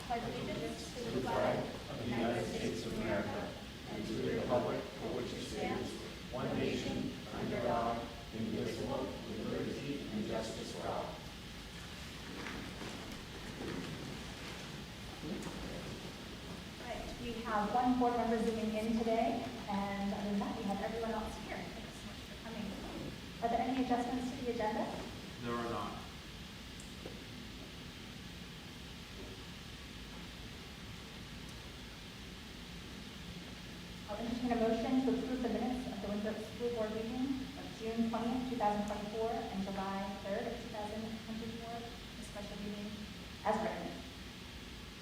pledge allegiance to the flag flag of the United States of America and to the republic for which it stands, one nation, under God, indivisible, with liberty and justice for all. Right, we have one board member zooming in today, and other than that, we have everyone else here. Thanks so much for coming. Are there any adjustments to the agenda? There are not. I'll entertain a motion to approve the minutes of the Winthrop School Board meeting of June 20th, 2024, and July 3rd of 2024, the special meeting as written.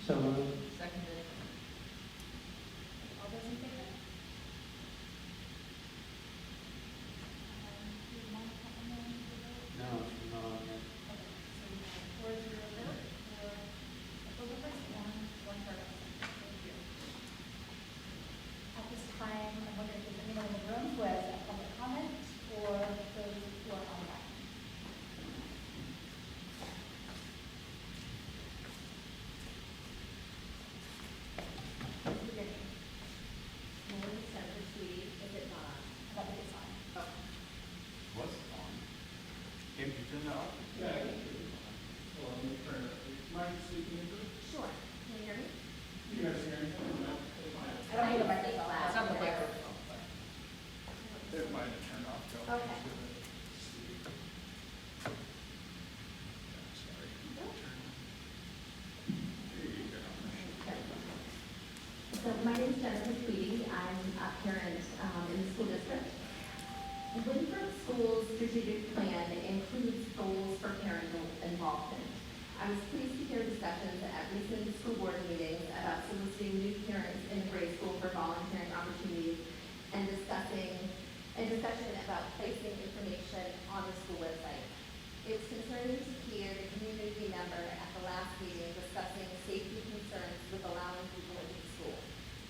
So moved. Seconded. All those in favor? Do you want to have a moment to vote? No, she's not on yet. Okay, so we have 4-0 vote for approval first and one for absent. Thank you. At this time, I'm wondering if there's anyone in the room who has a public comment or those who are online. Who's your name? Melanie Center Tweedy, is it not? That would be fine. Oh. What's on? Can you turn that off? Yeah. Well, let me turn it. Mind speaking into it? Sure. Can you hear me? You guys hear anything? No? I don't need a microphone. It's on the microphone. It might have turned off. Don't Okay. do it. Sorry. There you go. So my name is Jennifer Tweedy. I'm a parent in the school district. The Winthrop School's strategic plan includes goals for parental involvement. I was pleased to hear discussions at recent school board meetings about soliciting new parents in the grade school for volunteering opportunities and discussion about placing information on the school website. It was concerning to hear the community member at the last meeting discussing safety concerns with allowing people into the school.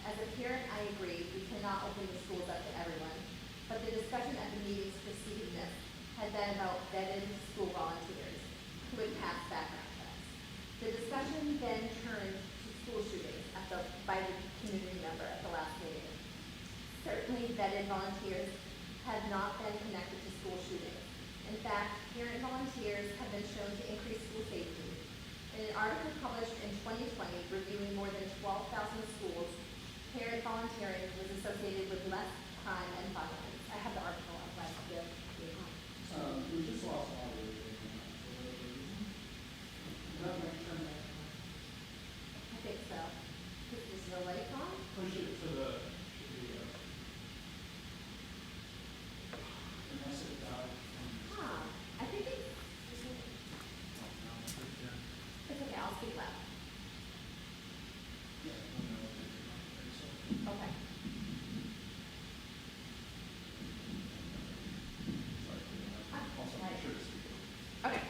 As a parent, I agree we cannot open the schools up to everyone, but the discussion at the meetings preceding this had been about vetted school volunteers who would pass background checks. The discussion then turned to school shootings by the community member at the last meeting. Certainly vetted volunteers have not been connected to school shootings. In fact, parent volunteers have been shown to increase school safety. In an article published in 2020 reviewing more than 12,000 schools, parent volunteering was associated with less crime and violence. I have the article on my computer. We just lost audio. That might turn back on. I think so. Is the light on? Push it to the, unless it died. Huh. I think it's okay. I'll speak loud. Okay. Also, make sure to speak. Okay.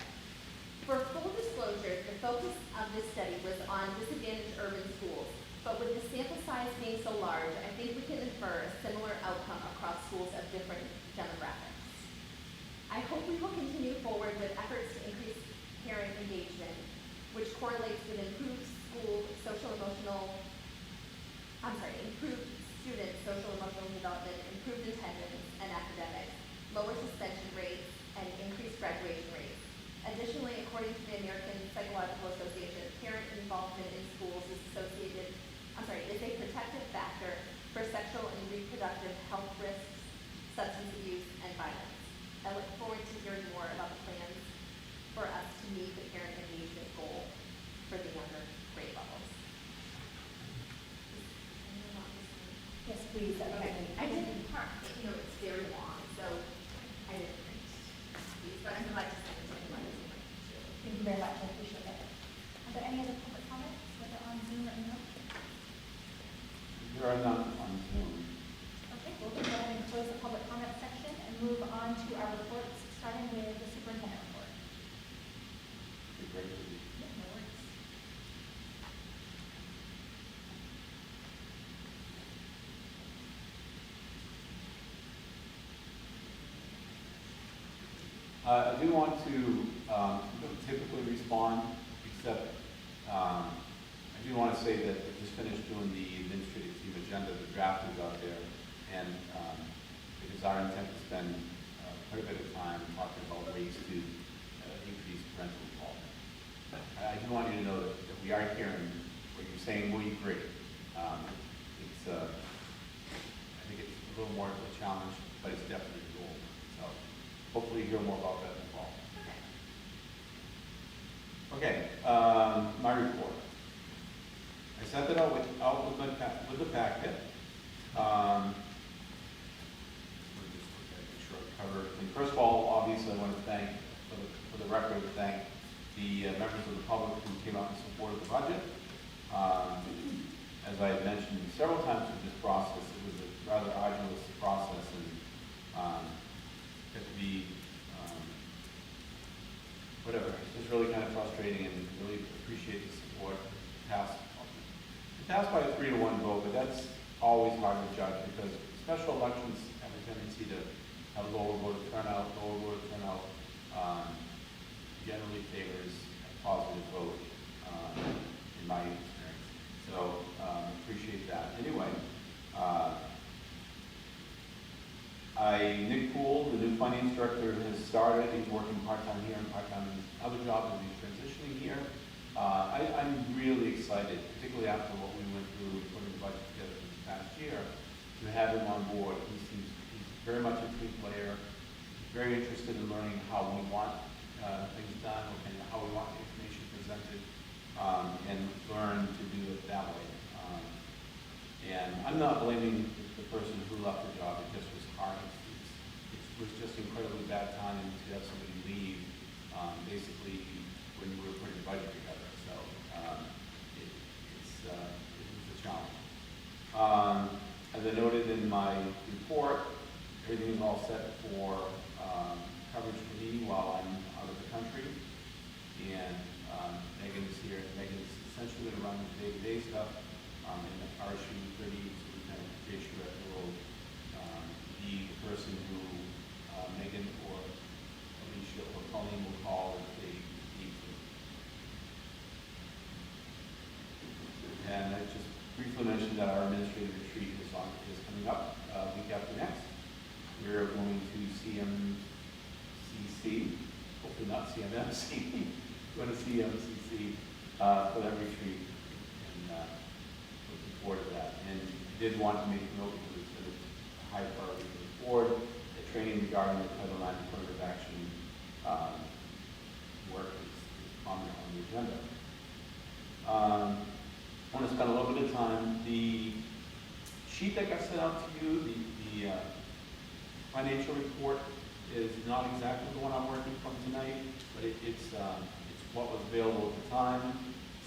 For full disclosure, the focus of this study was on disadvantaged urban schools, but with the sample size being so large, I think we can infer a similar outcome across schools of different demographics. I hope we will continue forward with efforts to increase parent engagement, which correlates with improved improved student social emotional development, improved attendance and academics, lower suspension rates, and increased graduation rates. Additionally, according to the American Psychological Association, parent involvement in schools is a protective factor for sexual and reproductive health risks, substance abuse, and violence. I look forward to hearing more about the plans for us to meet the parent engagement goal for the younger grade levels. Yes, please. Okay, I didn't park, it's very long, so I didn't print these, but I would like to send it to anyone who's like to. Thank you very much. I appreciate it. Are there any other public comments, whether on Zoom or in room? There are none on Zoom. Okay, we'll go ahead and close the public comment section and move on to our reports, starting with the superintendent report. Be great to be. Yeah, no worries. I do want to typically respond, except I do want to say that I just finished doing the administrative team agenda, the draft is out there, and it is our intent to spend quite a bit of time talking about ways to increase parental involvement. I do want you to know that we are hearing what you're saying, we agree. I think it's a little more of a challenge, but it's definitely a goal. So hopefully you hear more about that in the fall. Okay, my report. I sent it out with the packet. Let me just look at it, make sure I cover everything. First of all, obviously, I want to thank, for the record, thank the members of the public who came out in support of the budget. As I had mentioned several times through this process, it was a rather arduous process, and it to be whatever. It was really kind of frustrating, and really appreciate the support. It passed by a 3-1 vote, but that's always hard to judge because special elections have a tendency to have lower voter turnout. Generally favors a positive vote in my experience. So appreciate that. Anyway, Nick Poole, the new finance director, has started. He's working part-time here and part-time in his other job as he's transitioning here. I'm really excited, particularly after what we went through putting the budget together this past year, to have him on board. He's very much a team player, very interested in learning how we want things done and how we want the information presented, and learn to do it that way. And I'm not blaming the person who left the job. It just was hard. It was just incredibly bad timing to have somebody leave, basically when we were putting the budget together. So it was a challenge. As I noted in my report, everything is all set for coverage for me while I'm out of the country. And Megan is here. Megan's essentially going to run the day-to-day stuff. And RSU 30, Superintendent Jay Charette will be the person who Megan or Alicia or Colleen will call if they need to. And I just briefly mentioned that our administrative retreat is coming up week after next. We're going to CMCC, hopefully not CMMC, going to CMCC for that retreat, and looking forward to that. And did want to make a note because it's a high priority for the board, the training regarding the Title IX affirmative action work is on the agenda. I want to spend a little bit of time. The sheet that got sent out to you, the financial report, is not exactly the one I'm working from tonight, but it's what was available at the time.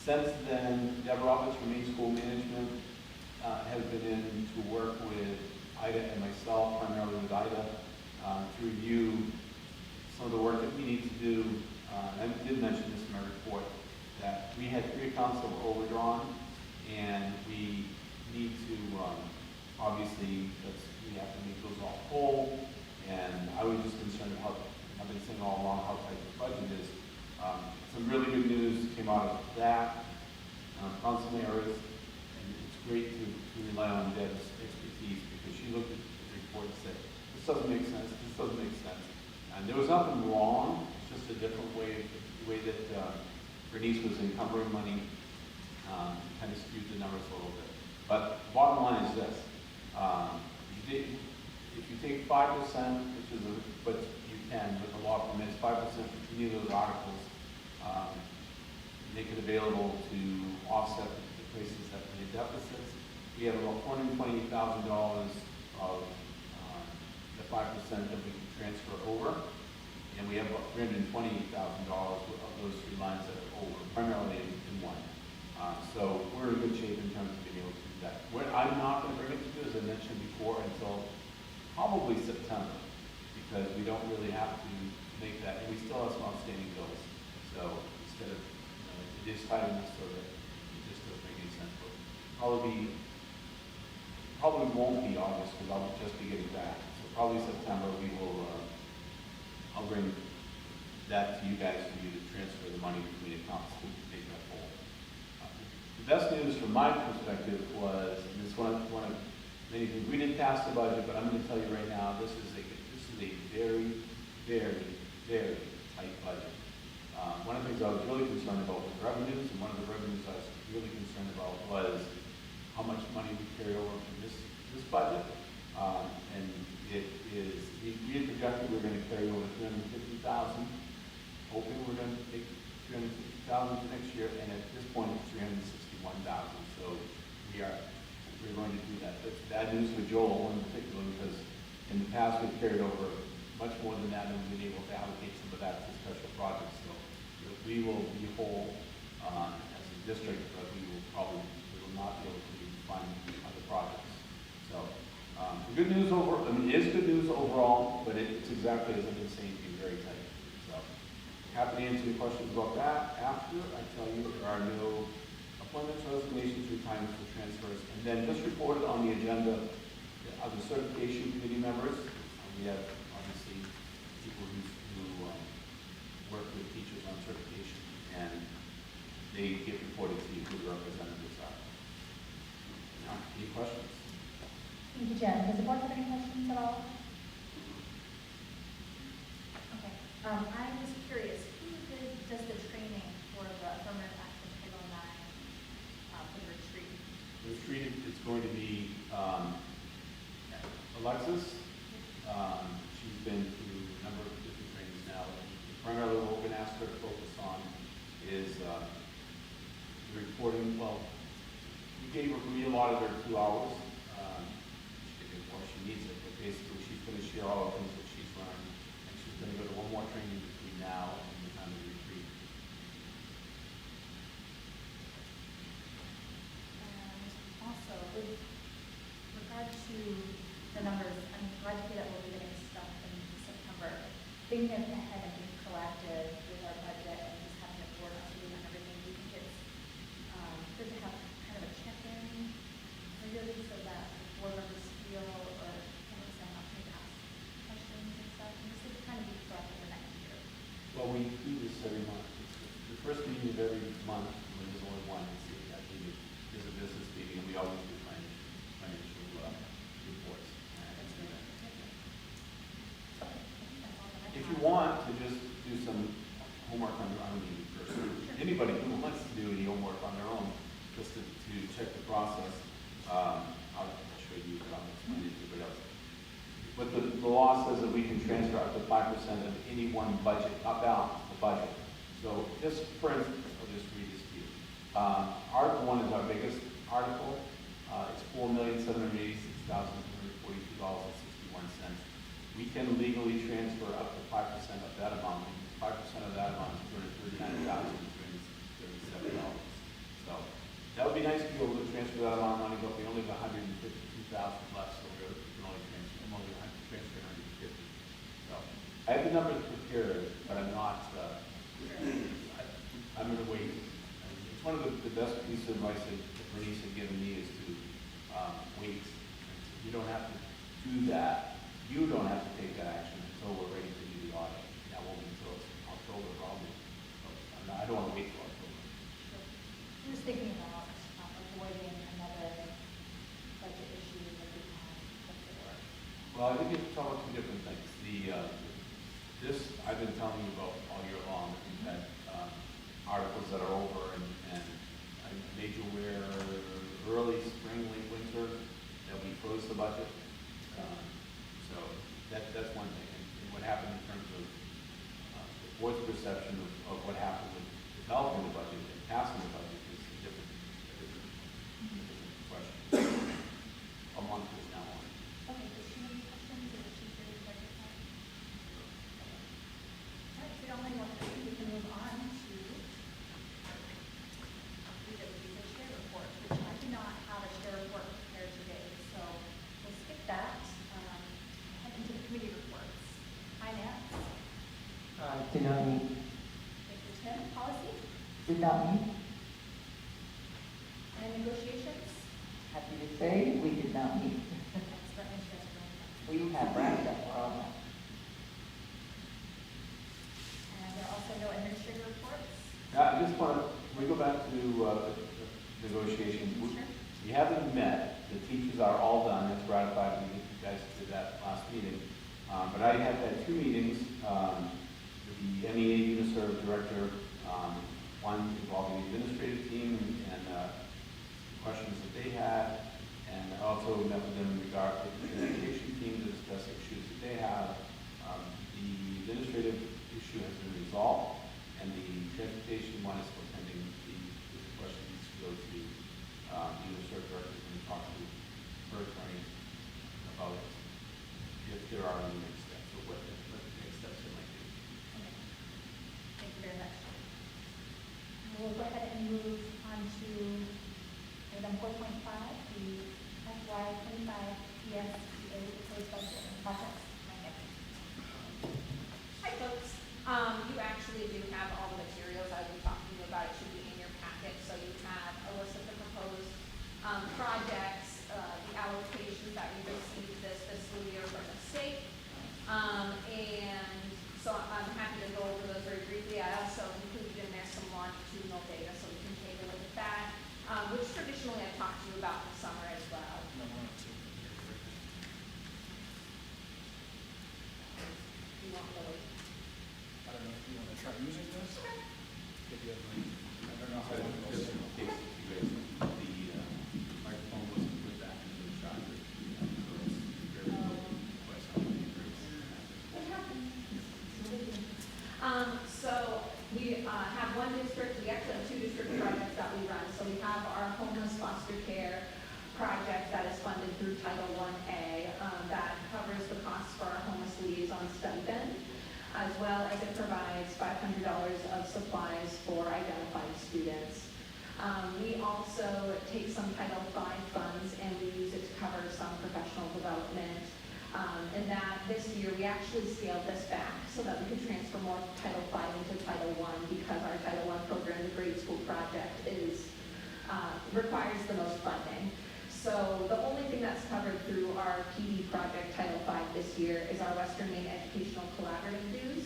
Since then, Deb Roberts from Main School Management has been in to work with Ida and myself, primarily with Ida, to review some of the work that we need to do. I did mention this in my report, that we had 3 accounts that were overdrawn, and we need to, obviously, we have to make those all whole. And I was just concerned about, I've been saying all along how tight the budget is. Some really good news came out of that, on some areas, and it's great to rely on Deb's expertise, because she looked at the report and said, this doesn't make sense, this doesn't make sense. And there was nothing wrong, it's just a different way, the way that Bernice was encumbering money, kind of skewed the numbers a little bit. But bottom line is this, if you take 5%, which is, but you can, with the law permits, 5% for any of those articles, make it available to offset the places that we have deficits. We have about $428,000 of the 5% that we can transfer over, and we have about $328,000 of those 3 lines that are over, primarily in one. So we're in good shape in terms of being able to do that. What I'm not going to bring it to, as I mentioned before, until probably September, because we don't really have to make that, and we still have some outstanding bills. So instead of, it is tight enough so that it just doesn't make any sense. But probably won't be August, because I'll just be getting back. So probably September we will, I'll bring that to you guys for you to transfer the money between accounts to make that whole. the best news from my perspective was, and it's one of many things, we didn't pass the budget, but I'm gonna tell you right now, this is a very, very, very tight budget. One of the things I was really concerned about was revenues, and one of the revenues I was really concerned about was how much money we carry over from this budget. And it is, we had projected we're gonna carry over 350,000, hoping we're gonna take 350,000 for next year, and at this point it's 361,000. So we're going to do that. That's bad news for Joel in particular, because in the past we've carried over much more than that, and we've been able to allocate some of that to special projects. So we will be whole as a district, but we will not be able to fund other projects. So the good news it is good news overall, but it's exactly as I've been saying, to be very tight. So happy to answer your questions about that after I tell you there are no appointments, resignations, retirements, or transfers. And then just reported on the agenda of the certification committee members. We have obviously people who work with teachers on certification, and they get reported to you who the representatives are. Now, any questions? Thank you, Jen. Does the board have any questions at all? Okay. I was curious, who does the training for the affirmative action Title IX for the retreat? The retreat, it's going to be Alexis. She's been through a number of different trainings now. Primarily what we're going to ask her to focus on is the reporting. Well, we allotted her 2 hours. Well, she needs it, but basically she's going to share all the things that she's learned, and she's going to go to one more training between now and the time of the retreat. And also, with regard to the numbers, I'm glad to hear that we'll be getting stuff in September. Thinking ahead and being proactive with our budget and just having it board us on everything, do you think it's good to have kind of a check-in regularly so that the board members feel or understand how to ask questions and stuff? And this is kind of be proactive for next year. Well, we do this every month. It's the first meeting of every month, when there's only one, is a business meeting, and we always do financial reports. That's great. That's all that I If have. you want to just do some homework on your own, anybody who wants to do any homework on their own, just to check the process, I'll show you, but I'll explain it to everybody else. But the law says that we can transfer up to 5% of any one budget, not balance, the budget. So just, for instance, I'll just read this to you. Article 1 is our biggest article. It's $4,786,242.61. We can legally transfer up to 5% of that amount. 5% of that amount is $239,337. So that would be nice to be able to transfer that amount of money, but we only have 152,000 left, so we can only transfer 150. So I have the numbers prepared, but I'm not. I'm going to wait. It's one of the best pieces of advice that Bernice had given me is to wait. You don't have to do that. You don't have to take that action until we're ready to do the audit. That won't be until October probably. So I don't want to wait till October. I'm just thinking about avoiding another budget issue that we have before. Well, I think you have to talk about two different things. This I've been telling you about all year long. We've had articles that are over, and I made you aware early spring, late winter that we closed the budget. So that's one thing. And what happened in terms of the board's perception of what happened with developing the budget and passing the budget is a different question. A month is now on. Okay, does she have any questions, or is she ready to budget time? All right, if we don't have any more questions, we can move on to the share report, which I do not have a share report prepared today, so we'll skip that. Head into the committee reports. Finance, Did not meet. thank you, Tim. Policy Did not meet. and negotiations. Happy to say, we did not meet. That's very interesting. We have wrapped up our And there are also no administrative reports. I just want to, we go back to negotiations. We haven't met, the teachers are all done, it's ratified, we, you guys did that last meeting. But I have had 2 meetings, with the MEA Uniserv director, one involving the administrative team and questions that they had, and I also met with them in regard to the transportation team to discuss issues that they have. The administrative issue has been resolved, and the transportation one is still pending. The question needs to go to Uniserv director and talk to her attorney about if there are any next steps or what the next steps there might be. Okay. Thank you very much. We'll go ahead and move on to item 4.5, the FY 25 PSTA proposed budget and projects. Hi, folks. You actually do have all the materials I've been talking to you about. It should be in your packet. So you have a list of the proposed projects, the allocations that we received this fiscal year from the state. And so I'm happy to go over those very briefly. I also included in there some longitudinal data so we can take a look at that, which traditionally I talked to you about in the summer as well. You want Lily? I don't know if you want to try using this. If you have, I don't know how So it just goes. in case you guys, the microphone wasn't put back into the charger. So it's very quite something. It happens. So we have one district, we actually have 2 district projects that we run. So we have our homeless foster care project that is funded through Title I-A that covers the costs for our homeless liaison stipend, as well as it provides $500 of supplies for identified students. We also take some Title V funds and we use it to cover some professional development. And that this year we actually scaled this back so that we could transfer more Title V into Title I because our Title I program, the grade school project, requires the most funding. So the only thing that's covered through our PD project, Title V this year, is our Western Maine Educational Collaborative dues.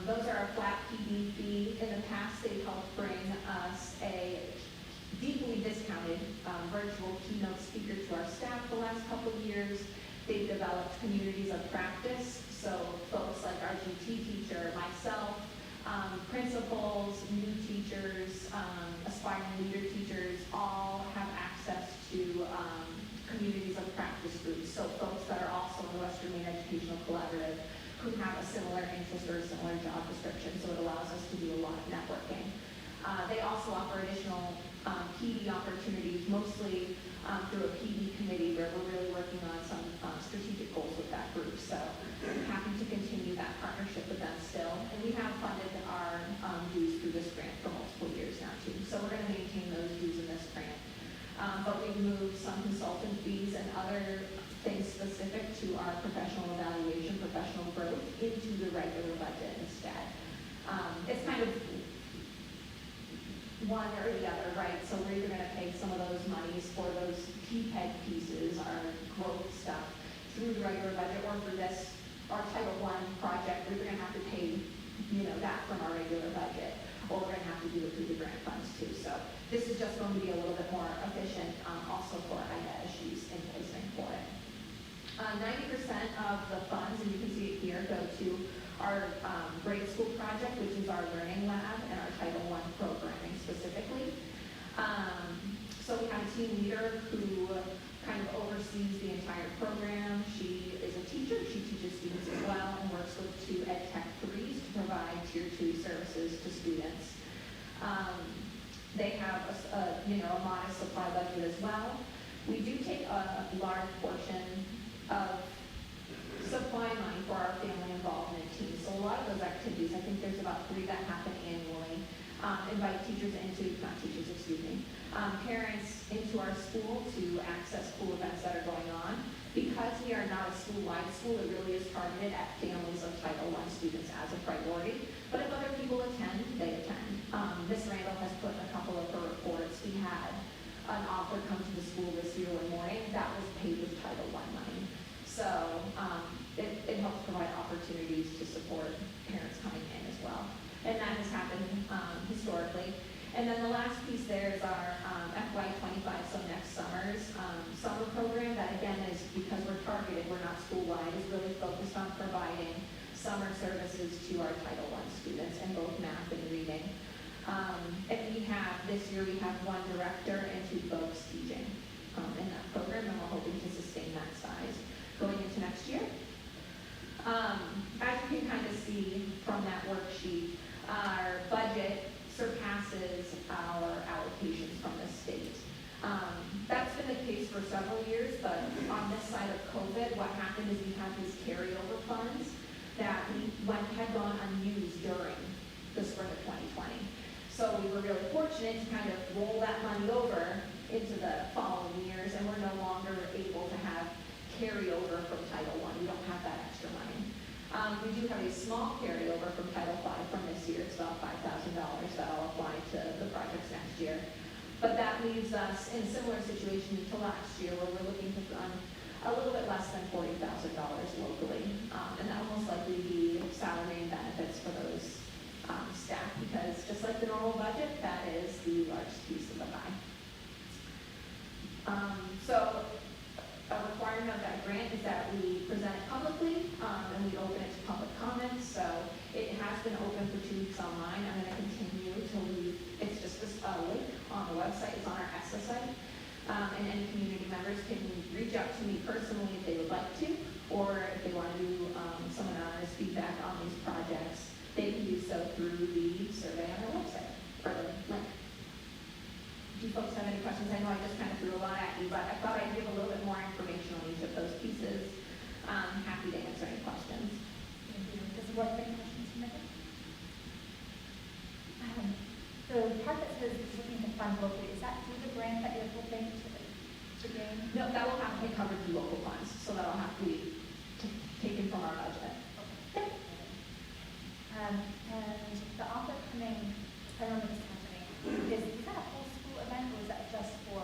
Those are a flat PD fee. In the past, they've helped bring us a deeply discounted virtual keynote speaker to our staff the last couple of years. They've developed communities of practice, so folks like our GT teacher, myself, principals, new teachers, aspiring leader teachers, all have access to communities of practice groups. So folks that are also in the Western Maine Educational Collaborative who have a similar interest or a similar job description, so it allows us to do a lot of networking. They also offer additional PD opportunities, mostly through a PD committee where we're really working on some strategic goals with that group. So I'm happy to continue that partnership with them still. And we have funded our dues through this grant for multiple years now too. So we're going to maintain those dues in this grant. But we've moved some consultant fees and other things specific to our professional evaluation, professional growth into the regular budget instead. It's kind of one or the other, right? So we're either going to pay some of those monies for those PPEG pieces, our growth stuff, through the regular budget, or for this, our Title I project, we're going to have to pay, that from our regular budget, or we're going to have to do it through the grant funds too. So this is just going to be a little bit more efficient, also for IDA issues invoicing for it. 90% of the funds, and you can see it here, go to our grade school project, which is our learning lab and our Title I programming specifically. So we have a team leader who kind of oversees the entire program. She is a teacher. She teaches students as well and works with 2 Ed Tech 3s to provide Tier 2 services to students. They have a modest supply budget as well. We do take a large portion of supply money for our family involvement team. So a lot of those activities, I think there's about 3 that happen annually, invite parents into our school to access school events that are going on. Because we are not a school-wide school, it really is targeted at families of Title I students as a priority. But if other people attend, they attend. Ms. Randall has put a couple of her reports. We had an author come to the school this year one morning that was paid with Title I money. So it helps provide opportunities to support parents coming in as well. And that has happened historically. And then the last piece there is our Summer's summer program that again is, because we're targeted, we're not school-wide, is really focused on providing summer services to our Title I students in both math and reading. And this year we have one director and 2 folks teaching in that program, and we're hoping to sustain that size going into next year. As you can kind of see from that worksheet, our budget surpasses our allocations from the state. That's been the case for several years, but on this side of COVID, what happened is we had these carryover funds that had gone unused during the spring of 2020. So we were really fortunate to kind of roll that money over into the following years, and we're no longer able to have carryover from Title I. We don't have that extra money. We do have a small carryover from Title V from this year. It's about $5,000 that'll apply to the projects next year. But that leaves us in a similar situation to last year, where we're looking to fund a little bit less than $40,000 locally. And that will most likely be salary and benefits for those staff, because just like the normal budget, that is the largest piece of the pie. So a requirement of that grant is that we present it publicly, and we open it to public comments. So it has been open for 2 weeks online. I'm going to continue to leave. It's just a link on the website. It's on our ESSA site. And any community members can reach out to me personally if they would like to, or if they want to do some anonymous feedback on these projects, they can do so through the survey on our website, or the link. Do you folks have any questions? I know I just kind of threw a lot at you, but I thought I'd give a little bit more information on each of those pieces. I'm happy to answer any questions. Thank you. Does the board have any questions for Megan? The part that says it's looking to fund locally, is that through the grant that you're hoping to gain? No, that will have to be covered through local funds, so that'll have to be taken from our budget. Okay. And the author coming, I remember this happening, is that a whole school event, or is that just for?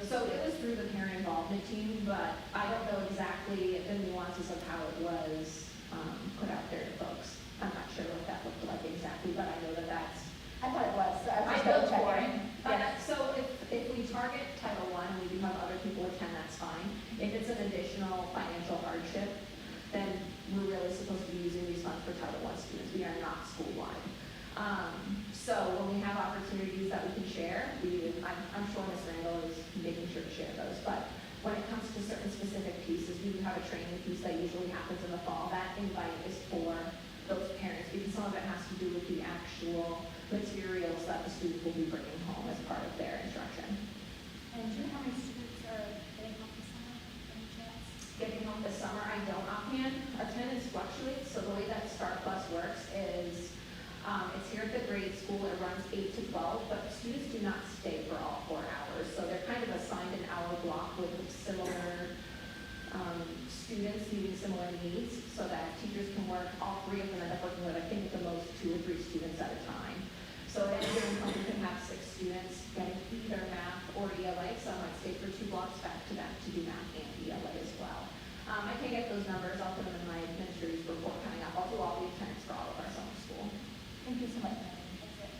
So it was through the parent involvement team, but I don't know exactly the nuances of how it was put out there to folks. I'm not sure what that looked like exactly, but I know that that's. I thought it was, so I was I just know double for it. checking. Yeah. So if we target Title I, and we do have other people attend, that's fine. If it's an additional financial hardship, then we're really supposed to be using these funds for Title I students. We are not school-wide. So when we have opportunities that we can share, I'm sure Ms. Randall is making sure to share those. But when it comes to certain specific pieces, we do have a training piece that usually happens in the fall. That invite is for those parents, because some of it has to do with the actual materials that the students will be bringing home as part of their instruction. And do you know how many students are getting home this summer, any chance? Getting home this summer, I don't offhand. Attendance fluctuates, so the way that Start Plus works is it's here at the grade school. It runs 8 to 12, but students do not stay for all 4 hours. So they're kind of assigned an hour block with similar students needing similar needs, so that teachers can work. All 3 of them end up working with, I think, at the most 2 or 3 students at a time. So at any given point, we can have 6 students getting either math or ELA. Some might stay for 2 blocks back to back to do math and ELA as well. I can get those numbers. I'll put them in my administrative report coming up. I'll do all the attendance for all of our summer school. Thank you so much, Megan. That's it.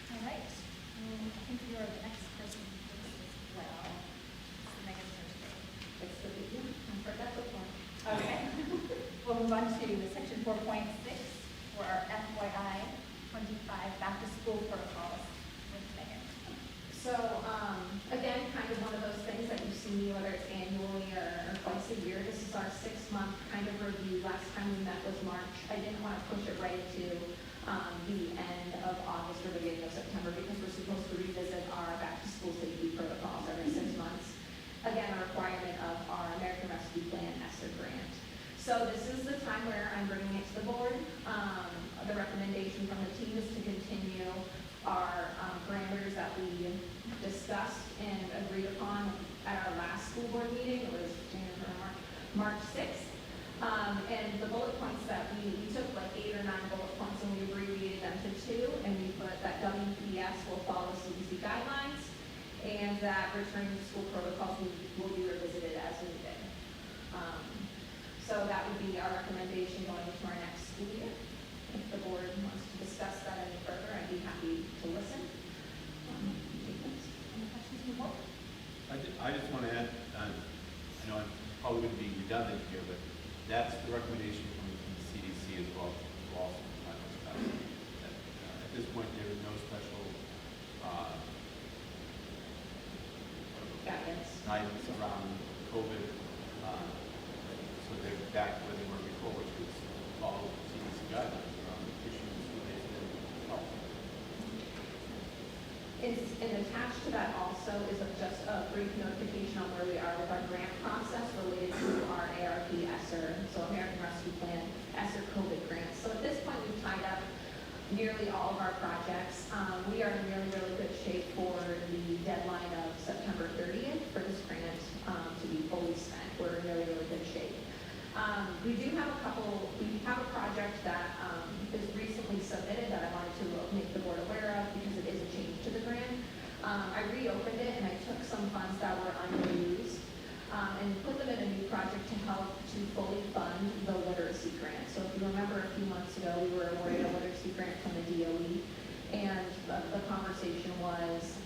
All right. I think you're the next person for this as well. It's Megan's turn today. It's the big one. I forgot the one. Okay. We'll move on to section 4.6 for our FYI 25 back to school protocols with Megan. So, again, kind of one of those things that you see, whether it's annually or twice a year. This is our 6-month kind of review. Last time we met was March. I didn't want to push it right to the end of August or beginning of September, because we're supposed to revisit our back-to-school safety protocols every 6 months. Again, a requirement of our American Rescue Plan ESSER grant. So this is the time where I'm bringing it to the board. The recommendation from the team is to continue our parameters that we discussed and agreed upon at our last school board meeting. It was March 6th. And the bullet points that we took like 8 or 9 bullet points, and we abbreviated them to 2, and we put that WPS will follow CDC guidelines, and that returning to school protocols will be revisited as needed. So that would be our recommendation going into our next school year. If the board wants to discuss that any further, I'd be to listen. Any questions from the board? I just want to add, I know I'm probably going to be redundant here, but that's the recommendation from the CDC as well. At this point, there is no special guidance around COVID, so they're back where they were before, which was follow CDC guidelines around issues related to health. And attached to that also is just a brief notification on where we are with our grant process related to our ARP ESSER, so American Rescue Plan ESSER COVID grants. So at this point, we've tied up nearly all of our projects. We are in really, really good shape for the deadline of September 30th for this grant to be fully spent. We're in really, really good shape. We have a project that is recently submitted that I wanted to make the board aware of because it is a change to the grant. I reopened it and I took some funds that were unused and put them in a new project to help to fully fund the literacy grant. So if you remember a few months ago, we were awarded a literacy grant from the DOE, and the conversation was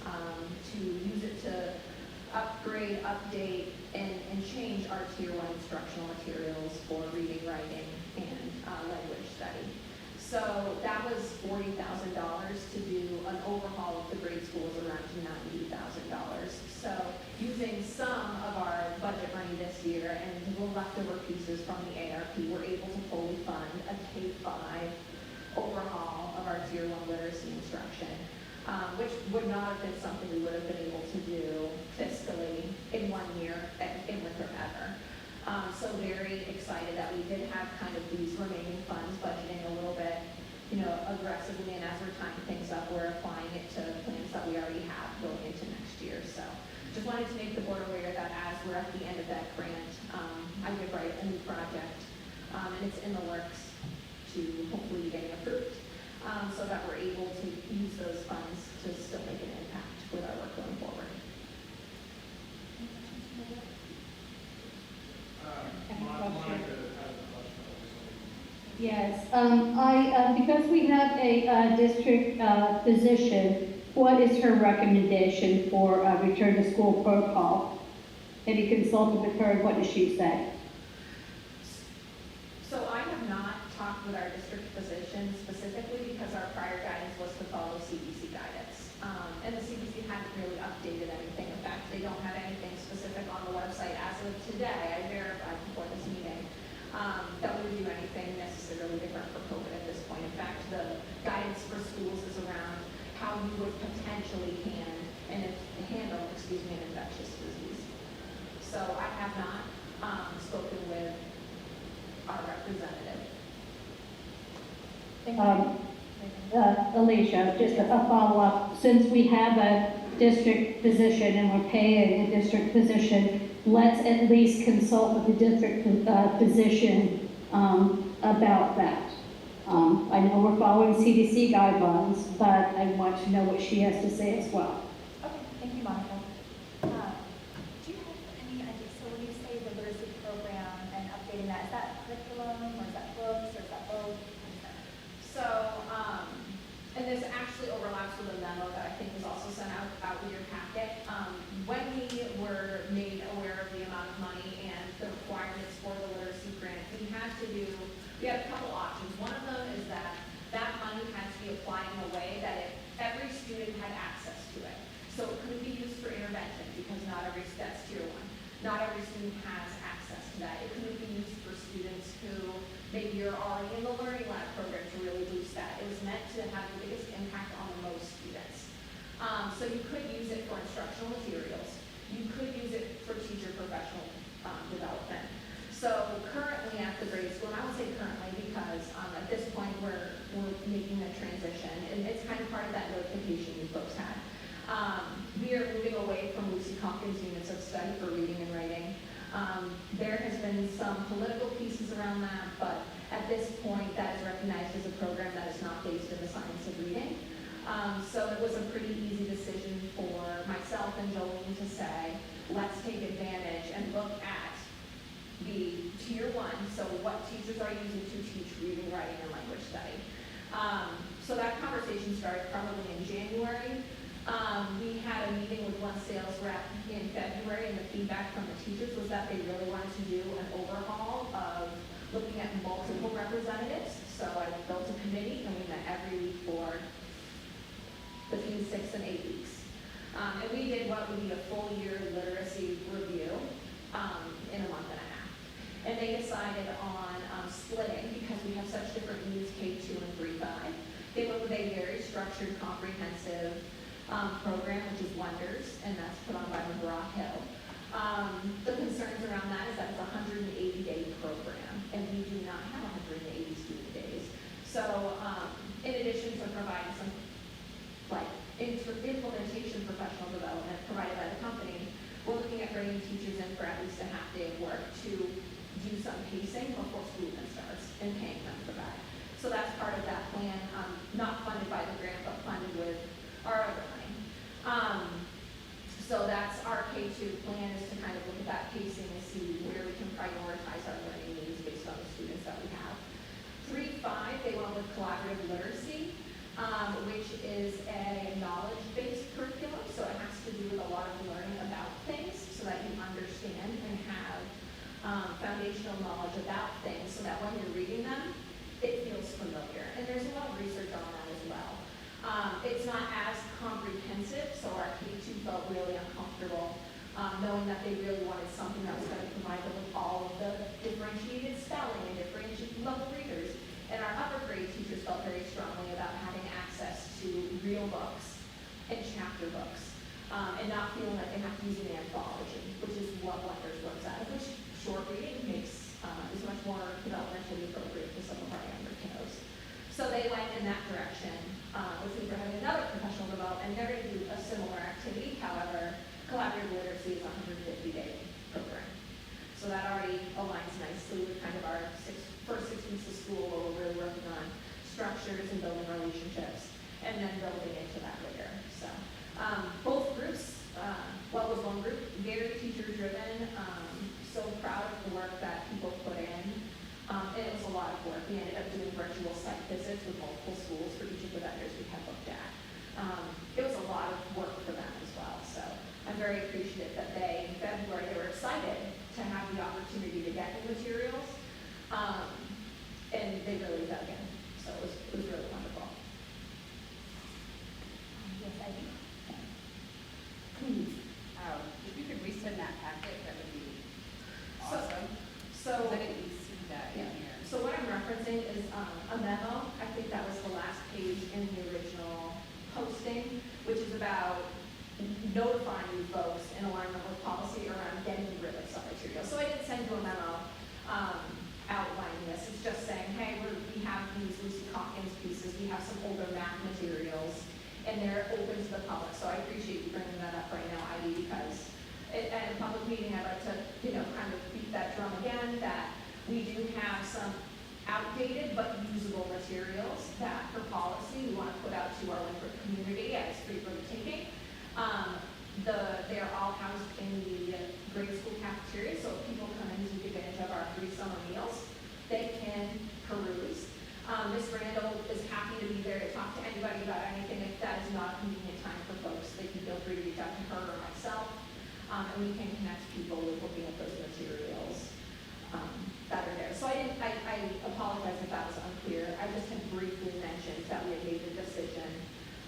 to use it to upgrade, update, and change our Tier 1 instructional materials for reading, writing, and language study. So that was $40,000 to do an overhaul of the grade schools around $90,000. So using some of our budget money this year and the leftover pieces from the ARP, we're able to fully fund a K-5 overhaul of our Tier 1 literacy instruction, which would not have been something we would have been able to do fiscally in 1 year in Winthrop ever. So very excited that we did have kind of these remaining funds budgeting a little bit, aggressively, and as we're tying things up, we're applying it to plans that we already have going into next year. So just wanted to make the board aware that as we're at the end of that grant, I would write a new project, and it's in the works to hopefully getting approved, so that we're able to use those funds to still make an impact with our work going forward. Monica has a question. Yes, because we have a district physician, what is her recommendation for return to school protocol? Have you consulted with her, what does she say? So I have not talked with our district physician specifically because our prior guidance was to follow CDC guidance. And the CDC hadn't really updated anything. In fact, they don't have anything specific on the website as of today. I verified before this meeting that we would do anything necessarily different for COVID at this point. In fact, the guidance for schools is around how you would potentially handle an infectious disease. So I have not spoken with our representative. Alicia, just a follow-up. Since we have a district physician and we're paying a district physician, let's at least consult with the district physician about that. I know we're following CDC guidelines, but I want to know what she has to say as well. Okay, thank you, Monica. Do you have any idea, so when you say the literacy program and updating that, is that curriculum, or is that books, or is that both? So, and this actually overlaps with a memo that I think was also sent out with your packet. When we were made aware of the amount of money and the requirements for the literacy grant, we had a couple options. One of them is that money had to be applied in a way that every student had access to it. So it couldn't be used for intervention because that's Tier 1. Not every student has access to that. It couldn't be used for students who maybe you're already in the Learning Lab program to really boost that. It was meant to have the biggest impact on the most students. So you could use it for instructional materials. You could use it for teacher professional development. So currently at the grade school, and I would say currently because at this point we're making a transition, and it's kind of part of that notification you folks had. We are moving away from Lucy Calkins units of study for reading and writing. There has been some political pieces around that, but at this point that is recognized as a program that is not based in the science of reading. So it was a pretty easy decision for myself and Jolene to say, let's take advantage and look at the Tier 1, so what teachers are using to teach reading, writing, and language study. So that conversation started probably in January. We had a meeting with one sales rep in February, and the feedback from the teachers was that they really wanted to do an overhaul of looking at multiple representatives. So I built a committee, and we met every week for between 6 and 8 weeks. And we did what would be a full year literacy review in a month and a half. And they decided on splitting, because we have such different needs, K2 and 3-5. They went with a very structured, comprehensive program, which is Wonders, and that's put on by McGraw Hill. The concerns around that is that it's a 180-day program, and we do not have 180 student days. So in addition to providing some implementation professional development provided by the company, we're looking at bringing teachers in for at least a half day of work to do some pacing before school even starts and paying them for that. So that's part of that plan, not funded by the grant, but funded with our other money. So that's our K2 plan, is to kind of look at that pacing and see where we can prioritize our learning needs based on the students that we have. 3-5, they went with collaborative literacy, which is a knowledge-based curriculum, so it has to do with a lot of learning about things so that you understand and have foundational knowledge about things so that when you're reading them, it feels familiar. And there's a lot of research on that as well. It's not as comprehensive, so our K2 felt really uncomfortable knowing that they really wanted something that was going to provide them with all of the differentiated spelling and differentiated level readers. And our upper grade teachers felt very strongly about having access to real books and chapter books, and not feeling like they have to use an anthology, which is what Wonders works out of, which short reading makes is much more developmentally appropriate for some of our younger kiddos. So they went in that direction, which means we're having another professional development. They're going to do a similar activity. However, collaborative literacy is a 150-day program. So that already aligns nicely with kind of our first 6 weeks of school, where we're really working on structures and building relationships, and then building into that rigor. So both groups, well, was one group, very teacher-driven, so proud of the work that people put in. And it was a lot of work. We ended up doing virtual site visits with multiple schools for each of the vendors we had looked at. It was a lot of work for them as well. So I'm very appreciative that in February, they were excited to have the opportunity to get the materials. And they really dug in. So it was really wonderful. Yes, I do. If you could resend that packet, that would be awesome. So I didn't see that in here. So what I'm referencing is a memo. I think that was the last page in the original posting, which is about notifying you folks in alignment with policy around getting rid of some material. So I didn't send you a memo outlining this. It's just saying, hey, we have these Lucy Calkins pieces. We have some older math materials, and they're open to the public. So I appreciate you bringing that up right now, Ivy, because at a public meeting, I'd like to, kind of beat that drum again, that we do have some outdated but usable materials that for policy we want to put out to our Winthrop community as free for the taking. They're all housed in the grade school cafeteria, so if people come in to take advantage of our free summer meals, they can peruse. Ms. Randall is happy to be there to talk to anybody about anything. If that is not a convenient time for folks, they can feel free to reach out to her or myself, and we can connect people with looking at those materials that are there. So I apologize if that was unclear. I just had briefly mentioned that we had made the decision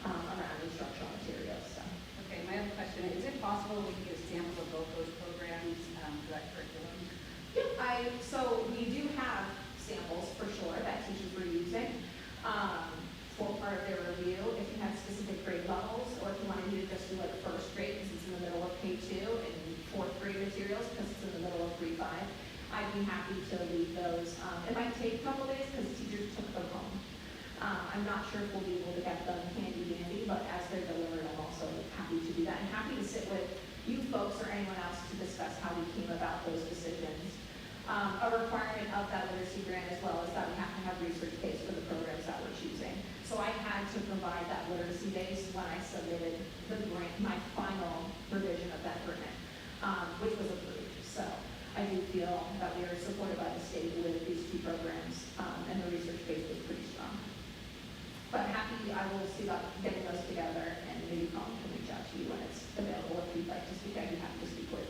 around instructional materials. So. Okay, my other question, is it possible we can get a sample of both those programs for that curriculum? Yeah, so we do have samples for sure that teachers were using for part of their review. If you had specific grade levels, or if you wanted me to just do like first grade because it's in the middle of K2, and fourth grade materials because it's in the middle of 3-5, I'd be happy to leave those. It might take a couple days because teachers took them home. I'm not sure if we'll be able to get them handy dandy, but as they're delivered, I'm also happy to do that, and happy to sit with you folks or anyone else to discuss how we came about those decisions. A requirement of that literacy grant as well is that we have to have research base for the programs that we're choosing. So I had to provide that literacy base when I submitted the grant, my final revision of that grant, which was approved. So I do feel that we are supported by the state with these two programs, and the research base was pretty strong. But happy, I will see about getting those together, and maybe Colin can reach out to you when it's available, if you'd like to speak. I'd be happy to speak with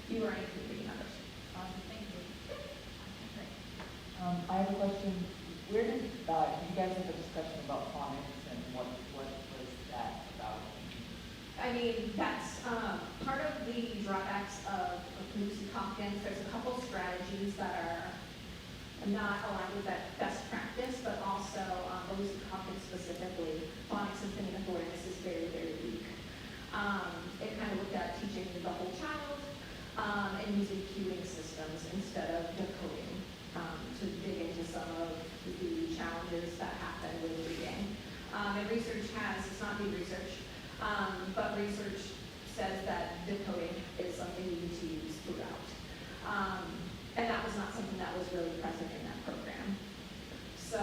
you or any community members. Awesome, thank you. I have a question. Where did, you guys have a discussion about phonics and what was that about? I mean, that's part of the drawbacks of Lucy Hopkins. There's a couple strategies that are not aligned with that best practice, but also Lucy Hopkins specifically, phonics and phonemic awareness is very, very weak. It kind of looked at teaching the whole child and using cueing systems instead of decoding to dig into some of the challenges that happen with reading. And research has, it's not new research, but research says that decoding is something you need to use throughout. And that was not something that was really present in that program. So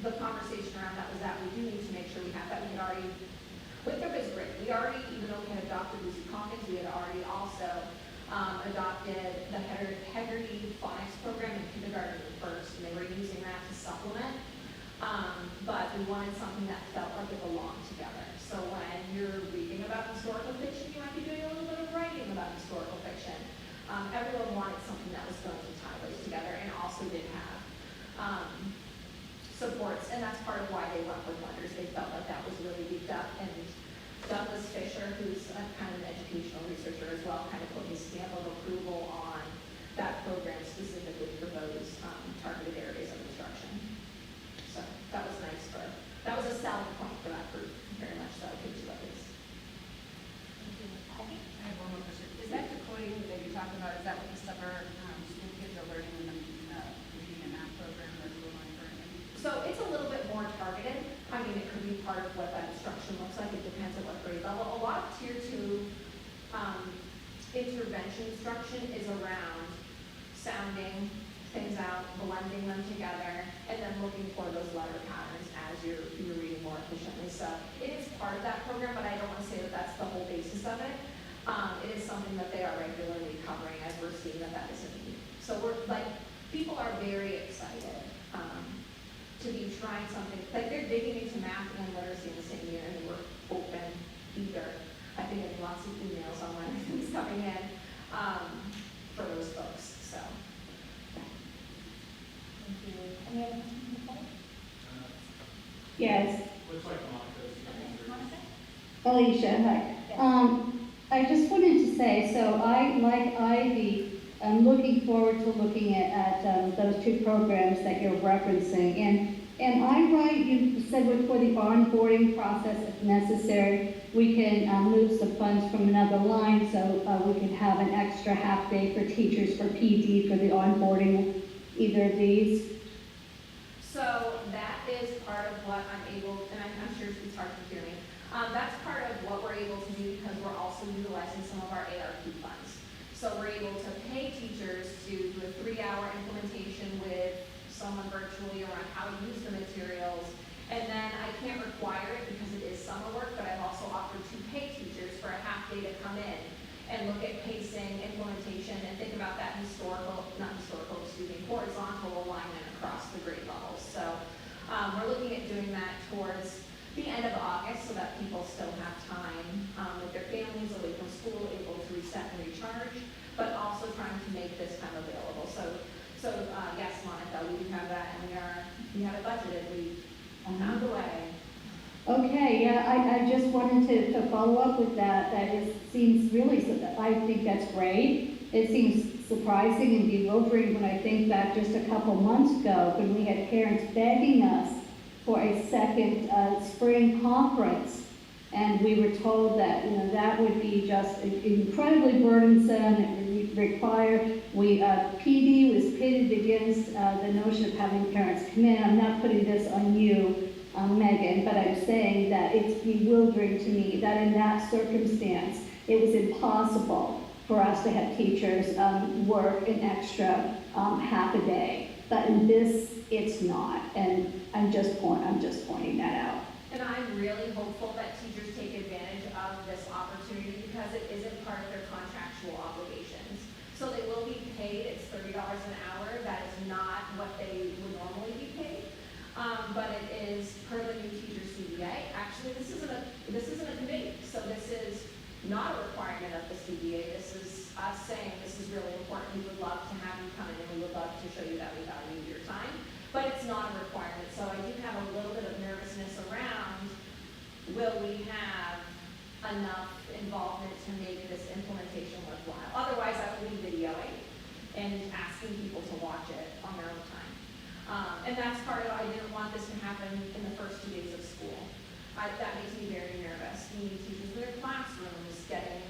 the conversation around that was that we do need to make sure we have that. We had already, Winthrop is great. We already, even though we had adopted Lucy Hopkins, we had already also adopted the Hegarty phonics program in kindergarten first, and they were using that to supplement. But we wanted something that felt like it belonged together. So when you're reading about historical fiction, you might be doing a little bit of writing about historical fiction. Everyone wanted something that was going to tie those together and also did have supports, and that's part of why they went with Wonders. They felt like that was really beefed up, and Douglas Fisher, who's kind of an educational researcher as well, kind of put his stamp of approval on that program specifically for those targeted areas of instruction. So that was nice that was a selling point for that group, very much so, kids who others. I have one more question. Is that decoding that you're talking about, is that what the summer school kids are learning in the reading and math program that we're on currently? So it's a little bit more targeted. I mean, it could be part of what that instruction looks like. It depends on what grade level. A lot of tier 2 intervention instruction is around sounding things out, blending them together, and then looking for those letter patterns as you're reading more efficiently. So it is part of that program, but I don't want to say that that's the whole basis of it. It is something that they are regularly covering as we're seeing that is a need. So we're like, people are very excited to be trying something, like they're digging into math and literacy in the same year, and we're open either. I've been getting lots of emails on when things coming in for those folks, so. Thank you. Any other questions? Yes, Looks like Monica's. Monica? Alicia, hi. I just wanted to say, so I, like Ivy, I'm looking forward to looking at those two programs that you're referencing. And I'm right, you said for the onboarding process, if necessary, we can move some funds from another line so we can have an extra half day for teachers for PD for the onboarding, either of these. So that is part of what I'm able, and I'm sure it's hard to hear me. That's part of what we're able to do because we're also utilizing some of our ARP funds. So we're able to pay teachers to do a 3-hour implementation with someone virtually around how to use the materials. And then I can't require it because it is summer work, but I've also offered to pay teachers for a half day to come in and look at pacing, implementation, and think about that horizontal alignment across the grade levels. So we're looking at doing that towards the end of August so that people still have time with their families away from school, able to reset and recharge, but also trying to make this time available. So yes, Monica, we do have that, and we have it budgeted. We found a way. Okay, yeah, I just wanted to follow up with that. That seems really, I think that's great. It seems surprising and bewildering when I think back just a couple months ago when we had parents begging us for a second spring conference. And we were told that, that would be just incredibly burdensome. It would require, PD was pitted against the notion of having parents come in. I'm not putting this on you, Megan, but I'm saying that it's bewildering to me that in that circumstance, it was impossible for us to have teachers work an extra half a day. But in this, it's not, and I'm just pointing that out. And I'm really hopeful that teachers take advantage of this opportunity because it isn't part of their contractual obligations. So they will be paid, it's $30 an hour. That is not what they would normally be paid. But it is per the new teacher CBA. Actually, this isn't a committee, so this is not a requirement of the CBA. This is us saying this is really important. We would love to have you come in and we would love to show you that we value your time. But it's not a requirement, so I do have a little bit of nervousness around, will we have enough involvement to make this implementation worthwhile? Otherwise, I will be videoing and asking people to watch it on their own time. And that's part of, I didn't want this to happen in the first 2 days of school. That makes me very nervous. We need teachers in their classrooms getting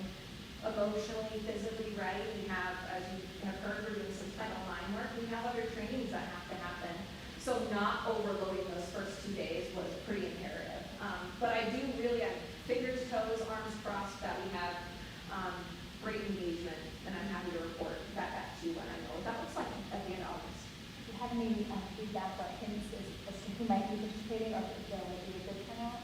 emotionally, physically ready. We have, as you have heard, we're doing some Title IX work. We have other trainings that have to happen. So not overloading those first 2 days was pretty imperative. But I do really have fingers, toes, arms crossed that we have great engagement, and I'm happy to report that back to you when I know what that looks like at the end of August. Do you have any feedback or hints as to who might be participating, or if there will be a good turnout?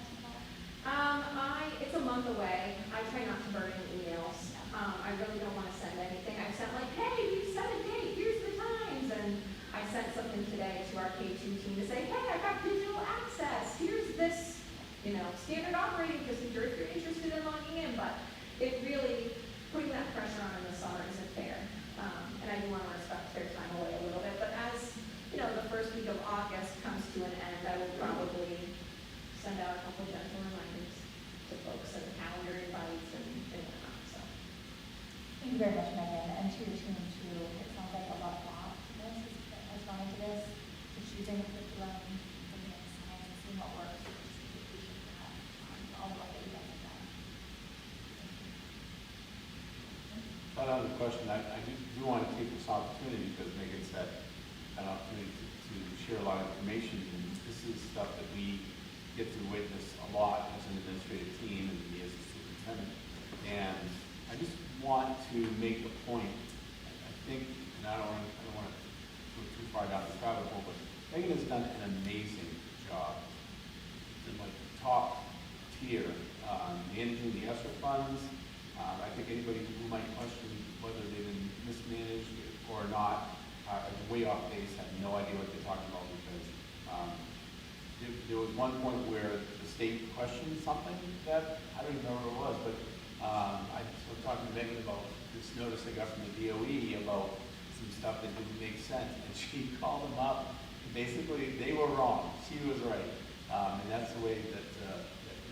It's a month away. I try not to burn in emails. I really don't want to send anything. I've sent like, hey, we've set a date, here's the times, and I sent something today to our K2 team to say, hey, I got digital access, here's this, standard operating procedure if you're interested in logging in, but it really, putting that pressure on in the summer isn't fair. And I do want to respect their time away a little bit, but as, the first week of August comes to an end, I will probably send out a couple gentle reminders to folks and calendar invites and whatnot, so. Thank you very much, Megan, and to your team too. It sounds like a lot of thought has gone into this, to choosing a curriculum, looking at the science, and seeing what works. Just appreciate that, all the work that you guys have done. But on the question, I do want to take this opportunity, because Megan said an opportunity to share a lot of information, and this is stuff that we get to witness a lot as an administrative team and me as a superintendent. And I just want to make a point. I think, and I don't want to go too far down the rabbit hole, but Megan has done an amazing job in like top tier, managing the ESSER funds. I think anybody who might question whether they've been mismanaged or not is way off base, have no idea what they're talking about, because there was one point where the state questioned something that, I don't even know what it was, but I was talking to Megan about this notice I got from the DOE about some stuff that didn't make sense, and she called them up, and basically they were wrong, she was right, and that's the way that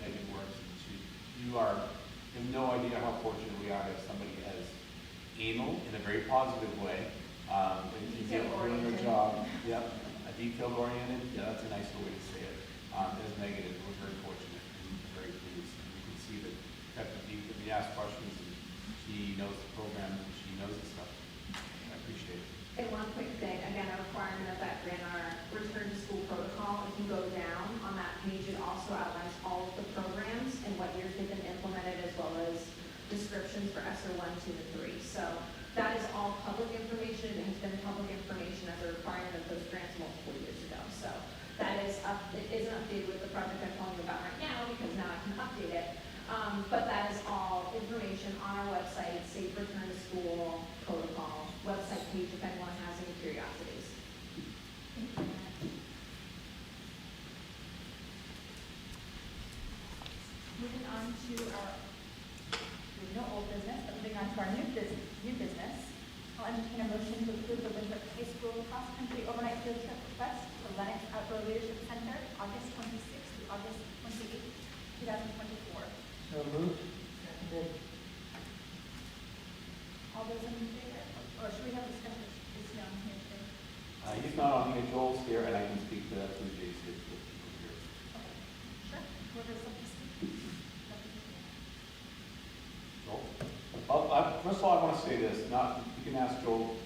Megan works. And you have no idea how fortunate we are to have somebody as anal in a very positive way, doing her job. Yep, a detail-oriented. Yeah, that's a nicer way to say it. As Megan is, we're very fortunate and very pleased. And you can see that Stephanie, we ask questions, and she knows the program and she knows the stuff. I appreciate it. And one quick thing, again, a requirement of that in our return to school protocol, if you go down on that page, it also outlines all of the programs and what years they've been implemented, as well as descriptions for ESSER 1, 2, and 3. So that is all public information. It has been public information as a requirement of those grants multiple years ago. So that is it isn't updated with the project I'm telling you about right now, because now I can update it. But that is all information on our website, Safe Return to School Protocol website page, if anyone has any curiosities. Moving on to our, there's no old business, but moving on to our new business. I'll entertain a motion to approve the Winthrop High School cross-country overnight field trip request for Lennox Outdoor Leadership Center, August 26th to August 28th, 2024. So moved. Seconded. All those in favor? Or should we have discussion? Is he on here today? He's not on here, Joel's here, and I can speak to that through Jay's here. Okay. Sure. Whoever is up to speak. Joel? Well, first of all, I want to say this, you can ask Joel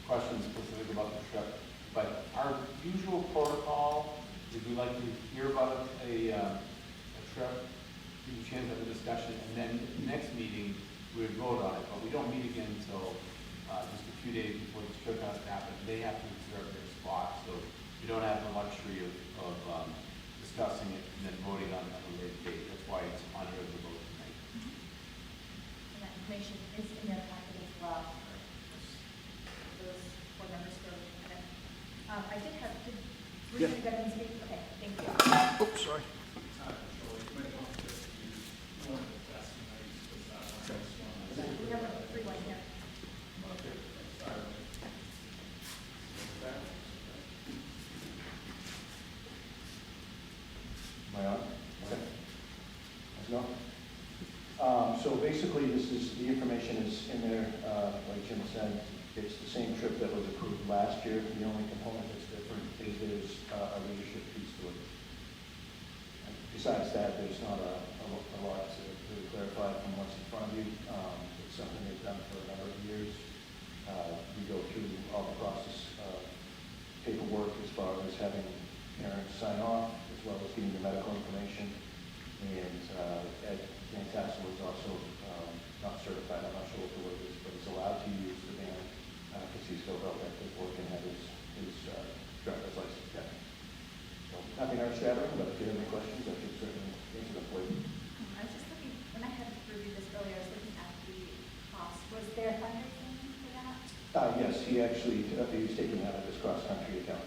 questions specific about the trip, but our usual protocol is we like to hear about a trip, give you a chance to have a discussion, and then the next meeting, we would vote on it, but we don't meet again until just a few days before the trip has to happen. They have to reserve their spot, so we don't have the luxury of discussing it and then voting on a later date. That's why it's on here as a vote tonight. And that information is in your packet as well for those board members who are looking at it. I did have, Were you going to go and speak? Okay, thank you. Oops, sorry. We have a free one here. Am I on? Okay. No? So basically, the information is in there, like Jim said, it's the same trip that was approved last year. The only component that's different is there's a leadership piece to it. And besides that, there's not a lot to clarify from what's in front of you. It's something they've done for a number of years. We go through all the process of paperwork as far as having parents sign off, as well as getting the medical information. And Ed Van Tassel is also not certified, I'm not sure what the word is, but he's allowed to use the van because he's filled out that paperwork and had his driver's license checked. So nothing earth-shattering, but if you have any questions, I can certainly answer them for you. I was just looking, when I had reviewed this earlier, I was looking at the cost. Was there fundraising for that? Yes, he actually, he's taking out of his cross-country account.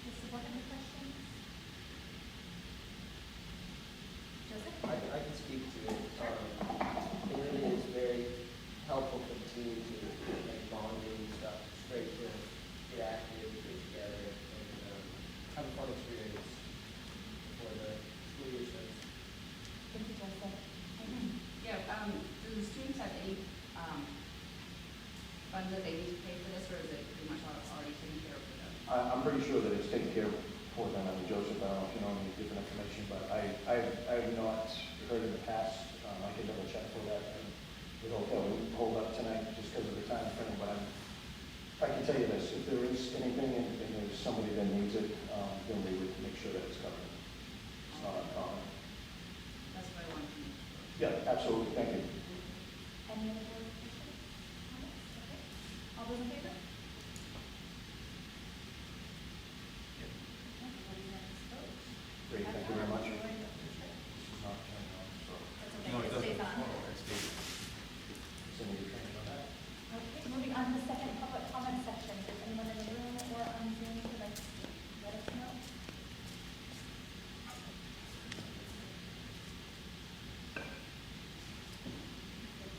Does the board have any questions? Joseph? I can speak to it. It really is very helpful for the team to make bonding and stuff, straight to get active, get together, and have a fun experience before the school year starts. Thank you, Joseph. Yeah, do the students have any, funds that they need to pay for this, or is it pretty much already taken care of for them? I'm pretty sure that it's taken care of for them. I mean, Joseph, I don't know if you know any different information, but I have not heard in the past. I can double check for that. And the hotel would hold up tonight just because of the time frame, but I can tell you this, if there is anything and there's somebody that needs it, then we would make sure that it's covered. It's not uncommon. That's what I wanted to make sure. Yeah, absolutely. Thank you. Any other board questions? Comments? Okay. All those in favor? Great, thank you very much. That's okay, it stays on. So we training on that? Okay, moving on to the second public comment section. If anyone in the room or on Zoom would like to speak, let us know. Okay,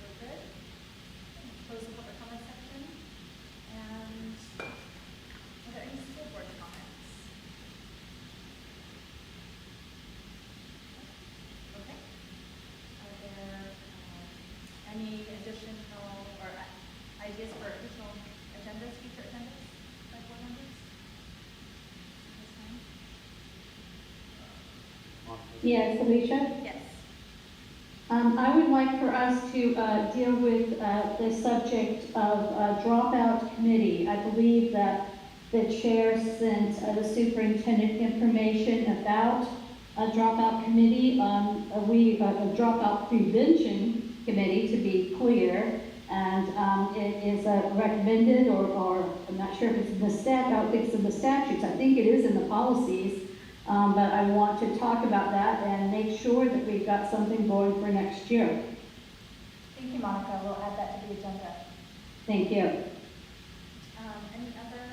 we're good. Close the public comment section. And are there any school board comments? Okay. Are there any additional or ideas for additional agendas, future agendas by board members? This time? Yes, Alicia? Yes. I would like for us to deal with the subject of dropout committee. I believe that the chair sent the superintendent information about a dropout committee. A dropout prevention committee, to be clear, and it is recommended, or I'm not sure if it's in the I don't think it's in the statutes. I think it is in the policies. But I want to talk about that and make sure that we've got something going for next year. Thank you, Monica. We'll add that to the agenda. Thank you. Any other